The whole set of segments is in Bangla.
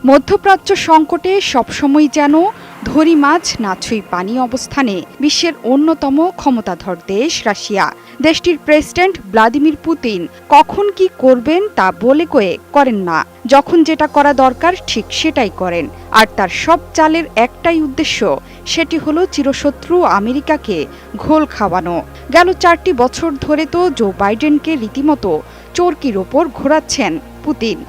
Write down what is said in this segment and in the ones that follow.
মধ্যপ্রাচ্য সংকটে সবসময় যেন ধরি মাছ না ছুঁই পানি অবস্থানে বিশ্বের অন্যতম ক্ষমতাধর দেশ রাশিয়া। দেশটির প্রেসিডেন্ট ভ্লাদিমির পুতিন কখন কি করবেন তা বলে কয়ে করেন না। যখন যেটা করা দরকার ঠিক সেটাই করেন। আর তার সব চালের একটাই উদ্দেশ্য, সেটি হলো চিরশত্রু আমেরিকাকে ঘোল খাওয়ানো। গেল 4টি বছর ধরে তো জো বাইডেনকে রীতিমতো চরকির ওপর ঘোরাচ্ছেন পুতিন।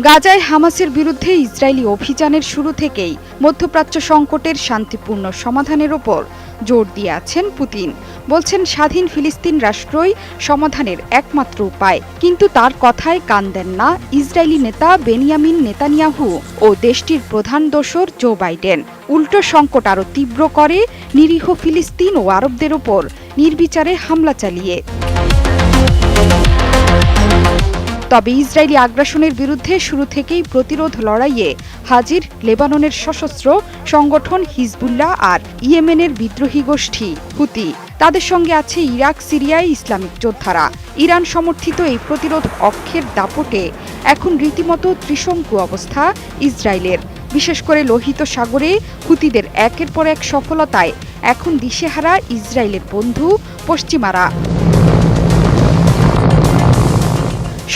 গাজায় হামাসের বিরুদ্ধে ইসরায়েলি অভিযানের শুরু থেকেই মধ্যপ্রাচ্য সংকটের শান্তিপূর্ণ সমাধানের ওপর জোর দিয়ে আছেন পুতিন। বলছেন স্বাধীন ফিলিস্তিন রাষ্ট্রই সমাধানের একমাত্র উপায়। কিন্তু তার কথায় কান দেন না ইসরায়েলি নেতা বেনিয়ামিন নেতানিয়াহু ও দেশটির প্রধান দোসর জো বাইডেন। উল্টো সংকট আরও তীব্র করে নিরীহ ফিলিস্তিন ও আরবদের ওপর নির্বিচারে হামলা চালিয়ে। তবে ইসরায়েলি আগ্রাসনের বিরুদ্ধে শুরু থেকেই প্রতিরোধ লড়াইয়ে হাজির লেবাননের সশস্ত্র সংগঠন হিজবুল্লাহ আর ইয়েমেনের বিদ্রোহী গোষ্ঠী হুতি। তাদের সঙ্গে আছে ইরাক, সিরিয়ায় ইসলামিক যোদ্ধারা। ইরান সমর্থিত এই প্রতিরোধ অক্ষের দাপটে এখন রীতিমতো ত্রিশঙ্কু অবস্থা ইসরায়েলের। বিশেষ করে লোহিত সাগরে হুতিদের একের পর এক সফলতায় এখন দিশেহারা ইসরায়েলের বন্ধু পশ্চিমারা।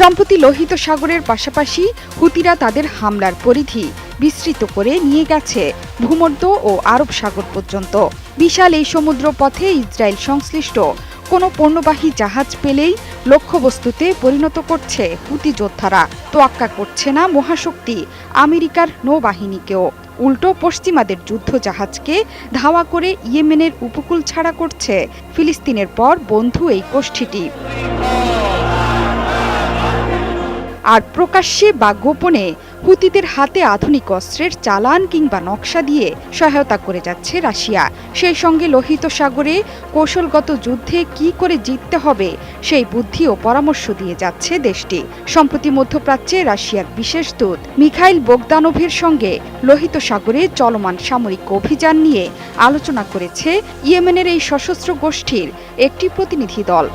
সম্প্রতি লোহিত সাগরের পাশাপাশি হুতিরা তাদের হামলার পরিধি বিস্তৃত করে নিয়ে গেছে ভূমধ্য ও আরব সাগর পর্যন্ত। বিশাল এই সমুদ্র পথে ইসরায়েল সংশ্লিষ্ট কোনো পণ্যবাহী জাহাজ পেলেই লক্ষ্যবস্তুতে পরিণত করছে হুতি যোদ্ধারা। তোয়াক্কা করছে না মহাশক্তি আমেরিকার নৌবাহিনীকেও। উল্টো পশ্চিমাদের যুদ্ধ জাহাজকে ধাওয়া করে ইয়েমেনের উপকূল ছাড়া করছে ফিলিস্তিনের পর বন্ধু এই গোষ্ঠীটি। আর প্রকাশ্যে বা গোপনে হুতিদের হাতে আধুনিক অস্ত্রের চালান কিংবা নকশা দিয়ে সহায়তা করে যাচ্ছে রাশিয়া। সেই সঙ্গে লোহিত সাগরে কৌশলগত যুদ্ধে কি করে জিততে হবে সেই বুদ্ধি ও পরামর্শ দিয়ে যাচ্ছে দেশটি। সম্প্রতি মধ্যপ্রাচ্যে রাশিয়ার বিশেষ দূত মিখাইল বোগদানোভের সঙ্গে লোহিত সাগরে চলমান সামরিক অভিযান নিয়ে আলোচনা করেছে ইয়েমেনের এই সশস্ত্র গোষ্ঠীর একটি প্রতিনিধি দল।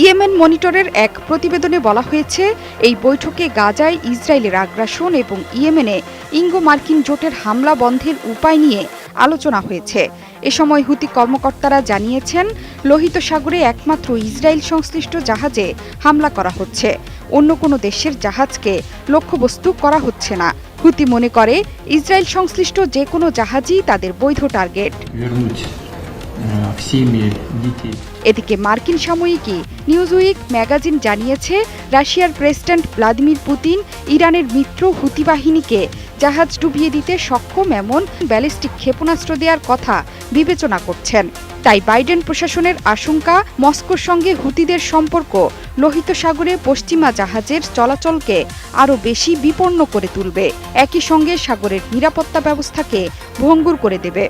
ইয়েমেন মনিটরের এক প্রতিবেদনে বলা হয়েছে, এই বৈঠকে গাজায় ইসরায়েলের আগ্রাসন এবং ইয়েমেনে ইঙ্গো মার্কিন জোটের হামলা বন্ধের উপায় নিয়ে আলোচনা হয়েছে। এ সময় হুতি কর্মকর্তারা জানিয়েছেন, লোহিত সাগরে একমাত্র ইসরায়েল সংশ্লিষ্ট জাহাজে হামলা করা হচ্ছে, অন্য কোনো দেশের জাহাজকে লক্ষ্যবস্তু করা হচ্ছে না। হুতি মনে করে ইসরায়েল সংশ্লিষ্ট যে কোনো জাহাজই তাদের বৈধ টার্গেট। এদিকে মার্কিন সাময়িকী নিউজউইক ম্যাগাজিন জানিয়েছে, রাশিয়ার প্রেসিডেন্ট ভ্লাদিমির পুতিন ইরানের মিত্র হুতি বাহিনীকে জাহাজ ডুবিয়ে দিতে সক্ষম এমন ব্যালিস্টিক ক্ষেপণাস্ত্র দেওয়ার কথা বিবেচনা করছেন। তাই বাইডেন প্রশাসনের আশঙ্কা, মস্কোর সঙ্গে হুতিদের সম্পর্ক লোহিত সাগরে পশ্চিমা জাহাজের চলাচলকে আরও বেশি বিপন্ন করে তুলবে, একই সঙ্গে সাগরের নিরাপত্তা ব্যবস্থাকে ভঙ্গুর করে দেবে।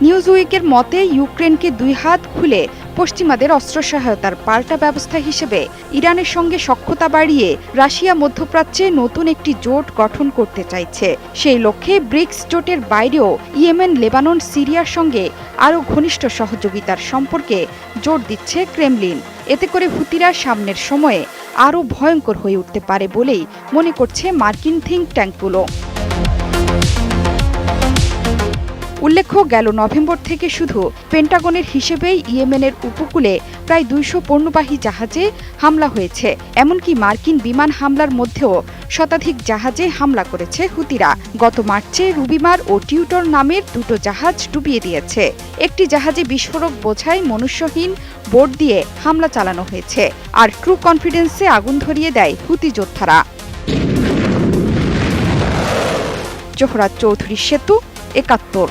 নিউজউইকের মতে, ইউক্রেনকে 2 হাত খুলে পশ্চিমাদের অস্ত্র সহায়তার পাল্টা ব্যবস্থা হিসেবে ইরানের সঙ্গে সখ্যতা বাড়িয়ে রাশিয়া মধ্যপ্রাচ্যে নতুন একটি জোট গঠন করতে চাইছে। সেই লক্ষ্যে ব্রিক্স জোটের বাইরেও ইয়েমেন, লেবানন, সিরিয়ার সঙ্গে আরও ঘনিষ্ঠ সহযোগিতার সম্পর্কে জোর দিচ্ছে ক্রেমলিন। এতে করে হুতিরা সামনের সময়ে আরও ভয়ঙ্কর হয়ে উঠতে পারে বলেই মনে করছে মার্কিন থিঙ্ক ট্যাঙ্কগুলো। উল্লেখ্য, গেল নভেম্বর থেকে শুধু পেন্টাগনের হিসেবেই ইয়েমেনের উপকূলে প্রায় 200 পণ্যবাহী জাহাজে হামলা হয়েছে। এমনকি মার্কিন বিমান হামলার মধ্যেও শতাধিক জাহাজে হামলা করেছে হুতিরা। গত মার্চে রুবিমার ও টিউটর নামের 2টো জাহাজ ডুবিয়ে দিয়েছে। একটি জাহাজে বিস্ফোরক বোঝাই মনুষ্যহীন বোট দিয়ে হামলা চালানো হয়েছে। আর ট্রু কনফিডেন্সে আগুন ধরিয়ে দেয় হুতি যোদ্ধারা। জোহরা চৌধুরী সেতু, 71।